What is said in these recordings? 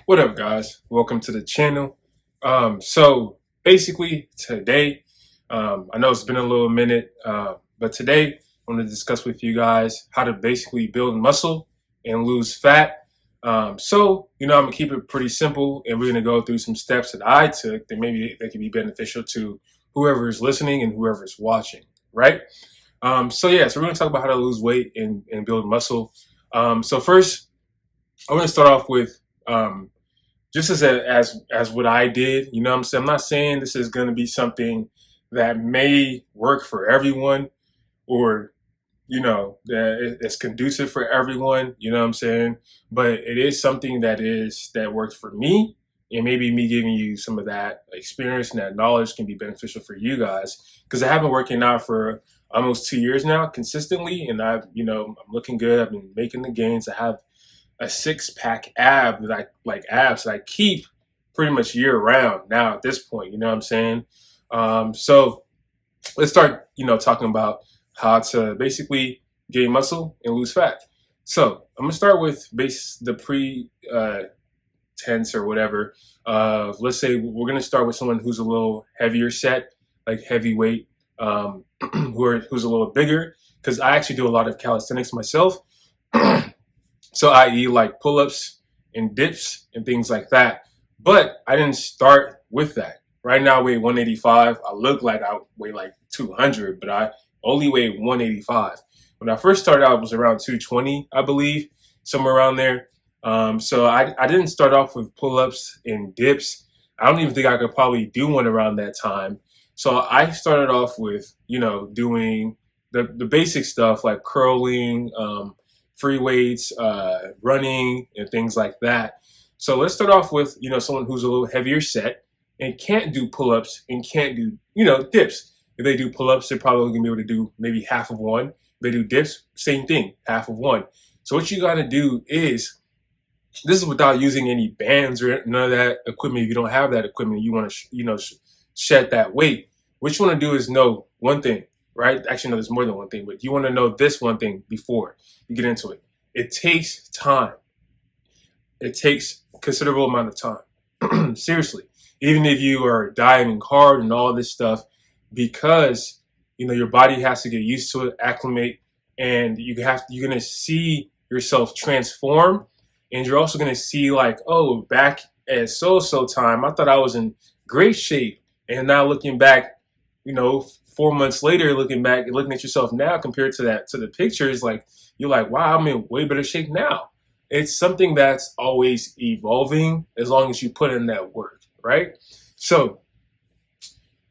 What up, guys? Welcome to the channel. So basically today, I know it's been a little minute, but today I want to discuss with you guys how to basically build muscle and lose fat. I'm gonna keep it pretty simple, and we're gonna go through some steps that I took that maybe they can be beneficial to whoever is listening and whoever is watching, right? So we're gonna talk about how to lose weight and build muscle. So first, I want to start off with just as what I did. You know what I'm saying? I'm not saying this is going to be something that may work for everyone, or that it's conducive for everyone. You know what I'm saying? But it is something that works for me, and maybe me giving you some of that experience and that knowledge can be beneficial for you guys, because I have been working out for almost 2 years now consistently, and I'm looking good. I've been making the gains. I have a six-pack abs that I keep pretty much year round now at this point. You know what I'm saying? So let's start, talking about how to basically gain muscle and lose fat. So I'm gonna start with the tense or whatever. Let's say we're gonna start with someone who's a little heavier set, like heavyweight, who's a little bigger, because I actually do a lot of calisthenics myself. So i.e. like pull-ups and dips and things like that. But I didn't start with that. Right now I weigh 185. I look like I weigh like 200, but I only weigh 185. When I first started out, it was around 220, I believe, somewhere around there. So I didn't start off with pull-ups and dips. I don't even think I could probably do one around that time. So I started off with, doing the basic stuff like curling, free weights, running, and things like that. So let's start off with, someone who's a little heavier set and can't do pull-ups and can't do, dips. If they do pull-ups, they're probably gonna be able to do maybe half of one. If they do dips, same thing, half of one. So what you gotta do is, this is without using any bands or none of that equipment. If you don't have that equipment, you wanna, shed that weight. What you wanna do is know one thing, right? Actually, no, there's more than one thing, but you wanna know this one thing before you get into it. It takes time. It takes a considerable amount of time. Seriously. Even if you are dieting hard and all this stuff, because your body has to get used to it, acclimate, and you're gonna see yourself transform, and you're also gonna see like, oh, back at so time, I thought I was in great shape, and now looking back, 4 months later, looking back and looking at yourself now compared to the pictures, like you're like, wow, I'm in way better shape now. It's something that's always evolving as long as you put in that work, right? So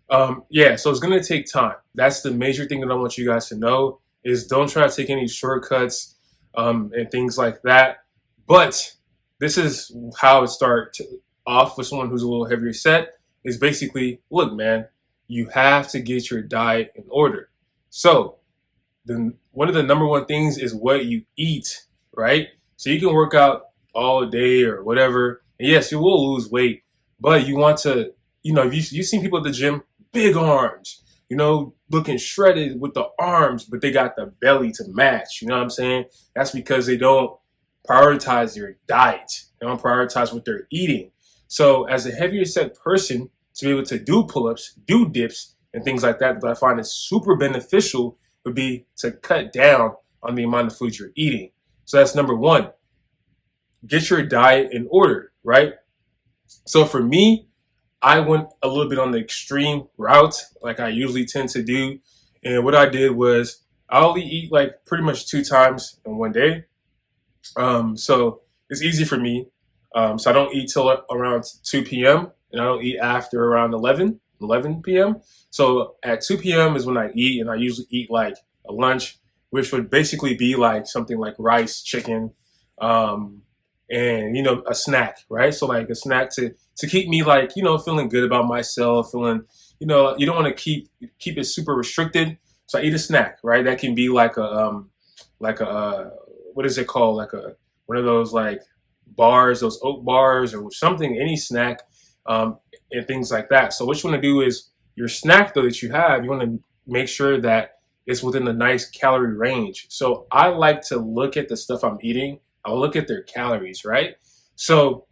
so it's gonna take time. That's the major thing that I want you guys to know, is don't try to take any shortcuts and things like that. But this is how it starts off with someone who's a little heavier set, is basically, look, man, you have to get your diet in order. So one of the number one things is what you eat, right? So you can work out all day or whatever, and yes, you will lose weight, but you want to, you've seen people at the gym, big arms, looking shredded with the arms, but they got the belly to match. You know what I'm saying? That's because they don't prioritize their diet. They don't prioritize what they're eating. So as a heavier set person, to be able to do pull-ups, do dips, and things like that I find is super beneficial, would be to cut down on the amount of food you're eating. So that's number one. Get your diet in order, right? So for me, I went a little bit on the extreme route, like I usually tend to do. And what I did was I only eat like pretty much 2 times in one day. So it's easy for me. So I don't eat till around 2 p.m. and I don't eat after around 11 p.m. So at 2 p.m. is when I eat, and I usually eat like a lunch, which would basically be like something like rice, chicken, and a snack, right? So like a snack to keep me like, feeling good about myself, feeling, you don't want to keep it super restricted. So I eat a snack, right? That can be like a what is it called? Like one of those like bars, those oat bars or something, any snack, and things like that. So what you want to do is your snack though that you have, you want to make sure that it's within a nice calorie range. So I like to look at the stuff I'm eating. I'll look at their calories, right? So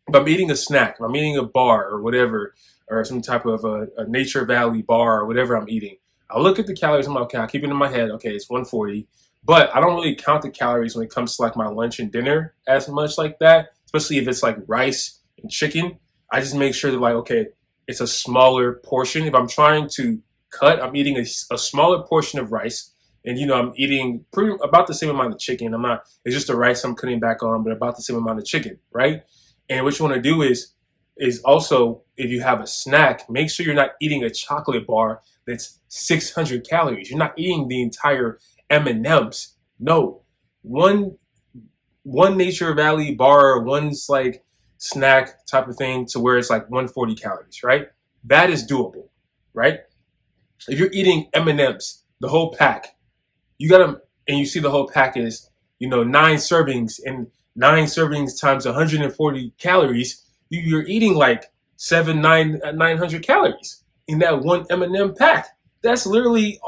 if I'm eating a snack, if I'm eating a bar or whatever, or some type of a Nature Valley bar or whatever I'm eating, I'll look at the calories. I'm like, okay, I'll keep it in my head. Okay, it's 140. But I don't really count the calories when it comes to like my lunch and dinner as much like that, especially if it's like rice and chicken. I just make sure that like, okay, it's a smaller portion. If I'm trying to cut, I'm eating a smaller portion of rice. And I'm eating pretty about the same amount of chicken. I'm not, it's just the rice I'm cutting back on, but about the same amount of chicken, right? And what you want to do is also, if you have a snack, make sure you're not eating a chocolate bar that's 600 calories. You're not eating the entire M&Ms. No, one one Nature Valley bar, one's like snack type of thing to where it's like 140 calories, right? That is doable, right? If you're eating M&Ms, the whole pack, you gotta, and you see the whole pack is, 9 servings, and 9 servings times 140 calories, you're eating like 900 calories in that one M&M pack. That's literally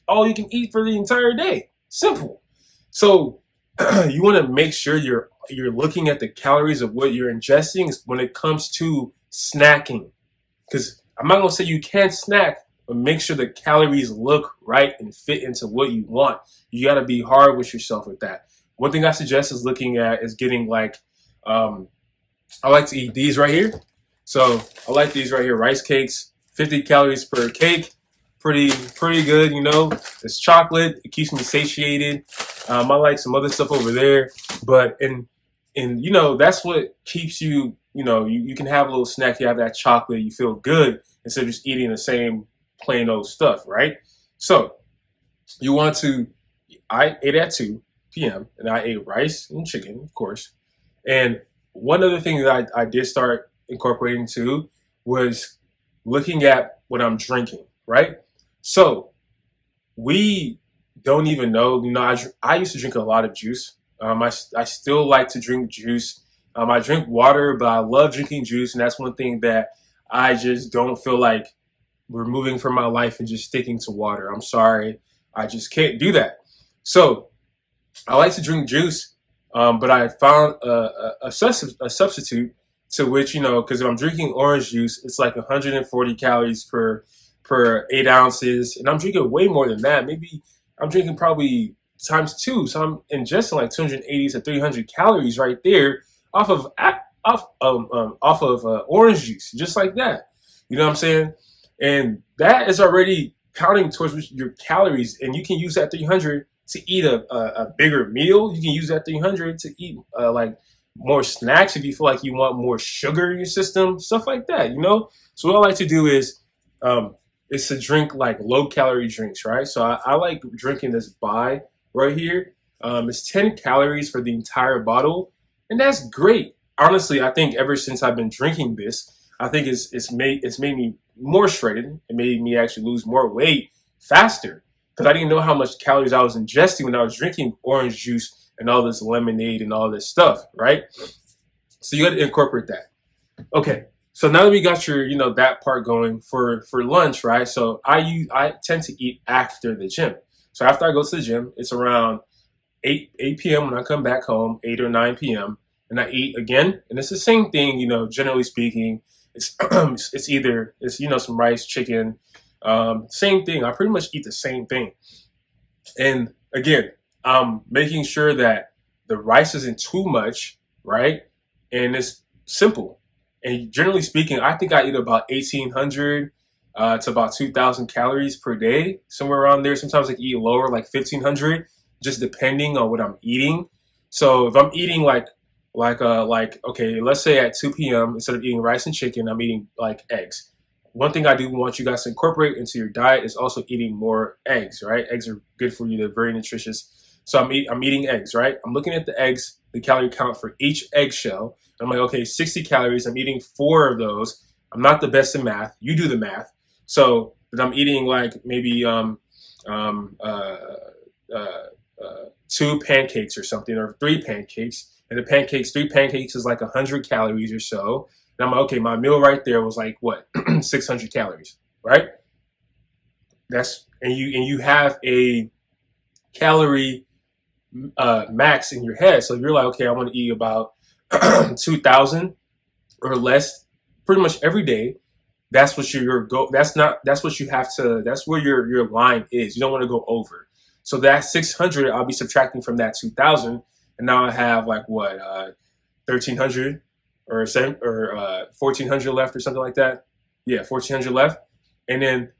all you can eat for the entire day. Simple. So you want to make sure you're looking at the calories of what you're ingesting when it comes to snacking. Because I'm not gonna say you can't snack, but make sure the calories look right and fit into what you want. You got to be hard with yourself with that. One thing I suggest is getting like, I like to eat these right here. So I like these right here, rice cakes, 50 calories per cake. Pretty good, It's chocolate. It keeps me satiated. I like some other stuff over there, but that's what keeps you. You can have a little snack. You have that chocolate. You feel good instead of just eating the same plain old stuff, right? So you want to. I ate at 2 p.m. and I ate rice and chicken, of course. And one other thing that I did start incorporating too was looking at what I'm drinking, right? So we don't even know. I used to drink a lot of juice. I still like to drink juice. I drink water, but I love drinking juice, and that's one thing that I just don't feel like removing from my life and just sticking to water. I'm sorry, I just can't do that. So I like to drink juice, but I found a substitute to which, because if I'm drinking orange juice, it's like 140 calories per 8 ounces, and I'm drinking way more than that. Maybe I'm drinking probably times 2, so I'm ingesting like 280 to 300 calories right there off of orange juice, just like that. You know what I'm saying? And that is already counting towards your calories, and you can use that 300 to eat a bigger meal. You can use that 300 to eat like more snacks if you feel like you want more sugar in your system, stuff like that. So what I like to do is to drink like low calorie drinks, right? So I like drinking this Bai right here. It's 10 calories for the entire bottle, and that's great. Honestly, I think ever since I've been drinking this, I think it's made me more shredded. It made me actually lose more weight faster because I didn't know how much calories I was ingesting when I was drinking orange juice and all this lemonade and all this stuff, right? So you got to incorporate that. Okay, so now that we got your, that part going for lunch, right? So I tend to eat after the gym. So after I go to the gym, it's around 8 p.m. when I come back home, 8 or 9 p.m. and I eat again, and it's the same thing. Generally speaking, it's it's some rice, chicken, same thing. I pretty much eat the same thing, and again, I'm making sure that the rice isn't too much, right? And it's simple. And generally speaking, I think I eat about 1,800 to about 2,000 calories per day, somewhere around there. Sometimes I can eat lower, like 1,500, just depending on what I'm eating. So if I'm eating okay, let's say at 2 p.m. instead of eating rice and chicken, I'm eating like eggs. One thing I do want you guys to incorporate into your diet is also eating more eggs, right? Eggs are good for you. They're very nutritious. So I'm eating eggs, right? I'm looking at the eggs, the calorie count for each eggshell. I'm like, okay, 60 calories. I'm eating 4 of those. I'm not the best in math. You do the math. So that I'm eating like maybe 2 pancakes or something, or 3 pancakes. And the 3 pancakes is like 100 calories or so. And I'm like, okay, my meal right there was like what, 600 calories, right? And you have a calorie max in your head. So if you're like, okay, I want to eat about 2,000, or less pretty much every day. That's what your go. That's what you have to. That's where your line is. You don't want to go over. So that 600, I'll be subtracting from that 2,000, and now I have like what 1,300 or 1,400 left or something like that. Yeah, 1,400 left, and then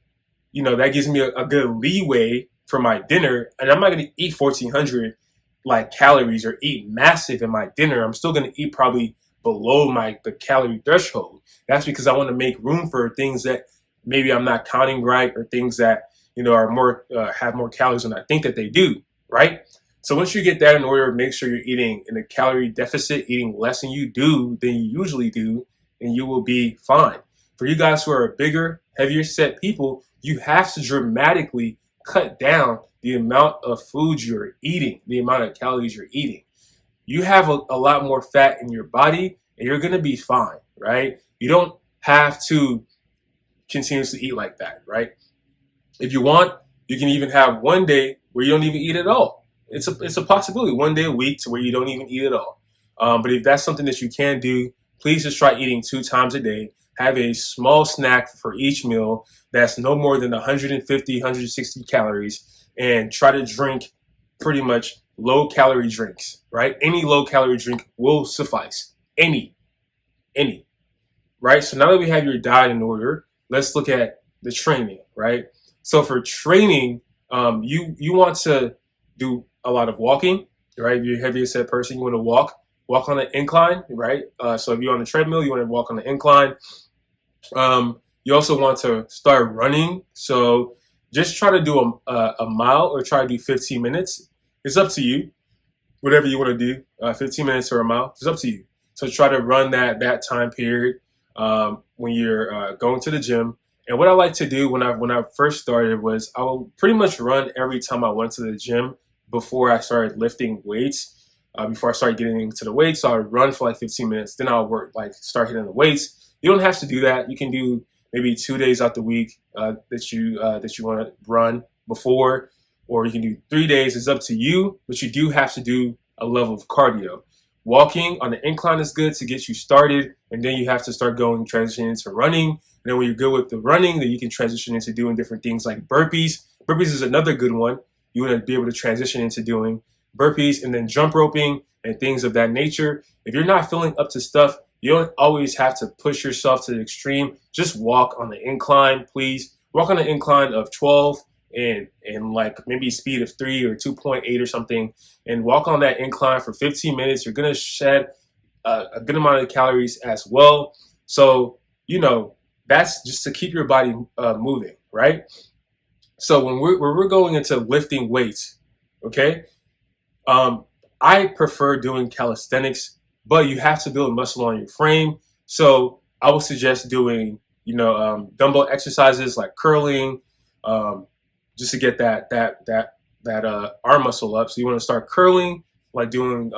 that gives me a good leeway for my dinner, and I'm not going to eat 1,400 like calories or eat massive in my dinner. I'm still going to eat probably below the calorie threshold. That's because I want to make room for things that maybe I'm not counting right, or things that are more have more calories than I think that they do, right? So once you get that in order, make sure you're eating in a calorie deficit, eating less than you usually do, and you will be fine. For you guys who are bigger, heavier set people, you have to dramatically cut down the amount of food you're eating, the amount of calories you're eating. You have a lot more fat in your body, and you're going to be fine, right? You don't have to continuously eat like that, right? If you want, you can even have one day where you don't even eat at all. It's a possibility, one day a week to where you don't even eat at all. But if that's something that you can do, please just try eating 2 times a day. Have a small snack for each meal that's no more than 150, 160 calories, and try to drink pretty much low calorie drinks, right? Any low calorie drink will suffice. Any, right? So now that we have your diet in order, let's look at the training, right? So for training, you want to do a lot of walking, right? If you're a heavier set person, you want to walk on an incline, right? So if you're on a treadmill, you want to walk on the incline. You also want to start running. So just try to do a mile, or try to do 15 minutes. It's up to you. Whatever you want to do, 15 minutes or a mile, it's up to you. So try to run that time period when you're going to the gym. And what I like to do when I first started was I would pretty much run every time I went to the gym before I started lifting weights. Before I started getting into the weights, so I would run for like 15 minutes. Then I'll start hitting the weights. You don't have to do that. You can do maybe 2 days out the week that you want to run before, or you can do 3 days. It's up to you, but you do have to do a level of cardio. Walking on the incline is good to get you started, and then you have to start transitioning into running. And then when you're good with the running, then you can transition into doing different things like burpees. Burpees is another good one. You want to be able to transition into doing burpees, and then jump roping and things of that nature. If you're not feeling up to stuff, you don't always have to push yourself to the extreme. Just walk on the incline, please. Walk on the incline of 12 and like maybe speed of 3 or 2.8 or something, and walk on that incline for 15 minutes. You're going to shed a good amount of calories as well. So, that's just to keep your body moving, right? So when we're going into lifting weights, okay, I prefer doing calisthenics, but you have to build muscle on your frame. So I would suggest doing, dumbbell exercises like curling, just to get that arm muscle up. So you want to start curling, like doing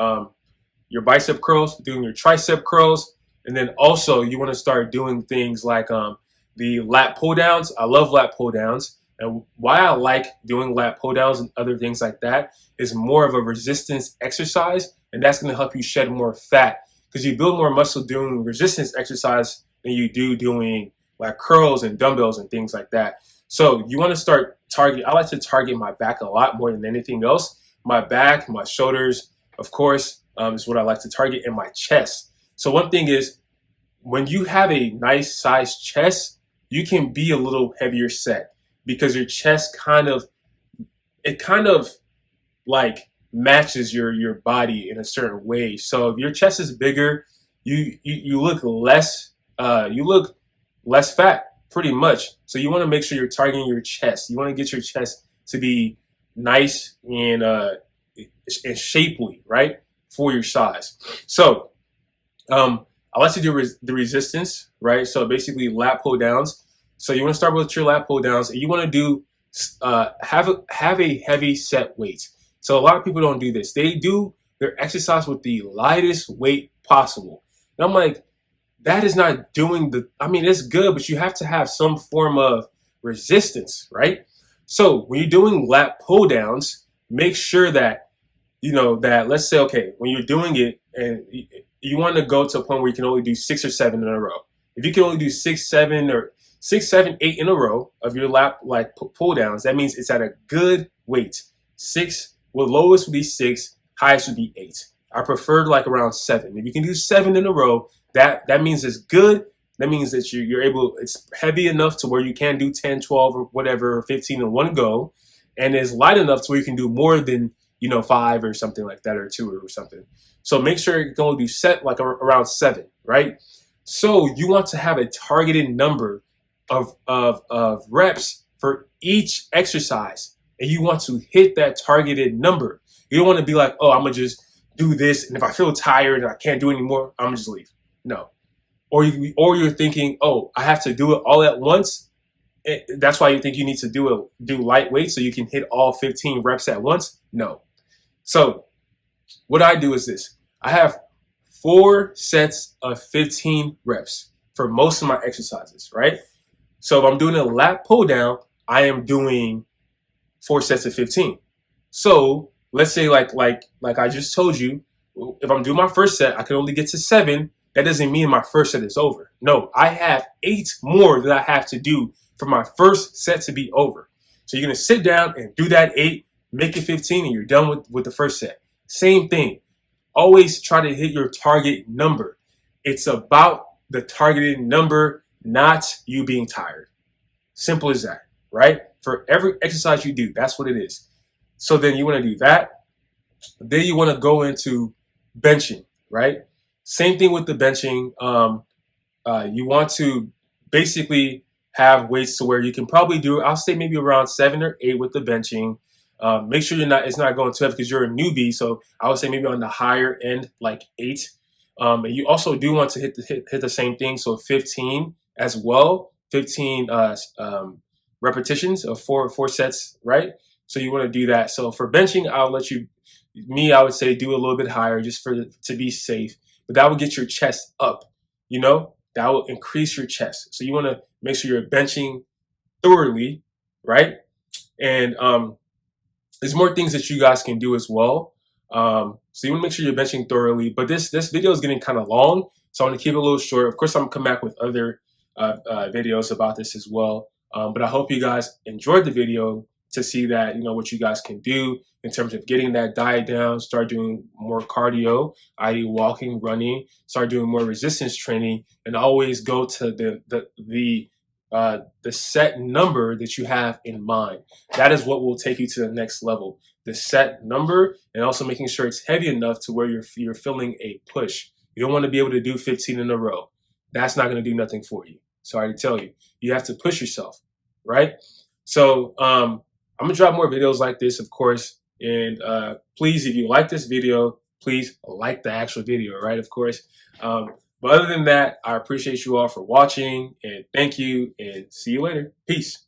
your bicep curls, doing your tricep curls, and then also you want to start doing things like the lat pull downs. I love lat pull downs. And why I like doing lat pull downs and other things like that is more of a resistance exercise, and that's going to help you shed more fat, because you build more muscle doing resistance exercise than you do doing like curls and dumbbells and things like that. So you want to start I like to target my back a lot more than anything else. My back, my shoulders, of course, is what I like to target, and my chest. So one thing is, when you have a nice sized chest, you can be a little heavier set, because your chest kind of like matches your body in a certain way. So if your chest is bigger, you look less fat pretty much. So you want to make sure you're targeting your chest. You want to get your chest to be nice and shapely, right, for your size. So I like to do the resistance, right? So basically lat pull downs. So you want to start with your lat pull downs, and you want to do have a heavy set weight. So a lot of people don't do this. They do their exercise with the lightest weight possible. And I'm like, that is not doing it's good, but you have to have some form of resistance, right? So when you're doing lat pull downs, make sure that, that let's say, okay, when you're doing it, and you want to go to a point where you can only do 6 or 7 in a row. If you can only do 6, 7, or 6, 7, 8 in a row of your lat pull downs, that means it's at a good weight. 6, well, lowest would be 6, highest would be 8. I prefer like around 7. If you can do 7 in a row, that means it's good. That means that you're able, it's heavy enough to where you can do 10, 12, or whatever, or 15 in one go, and it's light enough to where you can do more than, 5 or something like that, or 2 or something. So make sure you can only do set like around 7, right? So you want to have a targeted number of reps for each exercise, and you want to hit that targeted number. You don't want to be like, oh, I'm gonna just do this, and if I feel tired and I can't do anymore, I'm gonna just leave. No. Or you're thinking, oh, I have to do it all at once. That's why you think you need to do lightweight so you can hit all 15 reps at once. No. So what I do is this. I have 4 sets of 15 reps for most of my exercises, right? So if I'm doing a lat pull down, I am doing 4 sets of 15. So let's say like I just told you, if I'm doing my first set, I can only get to 7. That doesn't mean my first set is over. No, I have 8 more that I have to do for my first set to be over. So you're gonna sit down and do that 8, make it 15, and you're done with the first set. Same thing. Always try to hit your target number. It's about the targeted number, not you being tired. Simple as that, right? For every exercise you do, that's what it is. So then you want to do that. Then you want to go into benching, right? Same thing with the benching. You want to basically have weights to where you can probably do, I'll say maybe around 7 or 8 with the benching. Make sure it's not going too heavy because you're a newbie. So I would say maybe on the higher end, like 8. And you also do want to hit the same thing. So 15 as well, 15 repetitions of four sets, right? So you want to do that. So for benching, I would say do a little bit higher just to be safe. But that will get your chest up, that will increase your chest. So you want to make sure you're benching thoroughly, right? And there's more things that you guys can do as well. So you want to make sure you're benching thoroughly. But this video is getting kind of long, so I'm going to keep it a little short. Of course, I'm going to come back with other videos about this as well. But I hope you guys enjoyed the video to see that, what you guys can do in terms of getting that diet down, start doing more cardio, i.e. walking, running, start doing more resistance training, and always go to the set number that you have in mind. That is what will take you to the next level. The set number, and also making sure it's heavy enough to where you're feeling a push. You don't want to be able to do 15 in a row. That's not going to do nothing for you. Sorry to tell you. You have to push yourself, right? So I'm going to drop more videos like this, of course. And please, if you like this video, please like the actual video, right? Of course. But other than that, I appreciate you all for watching, and thank you, and see you later. Peace.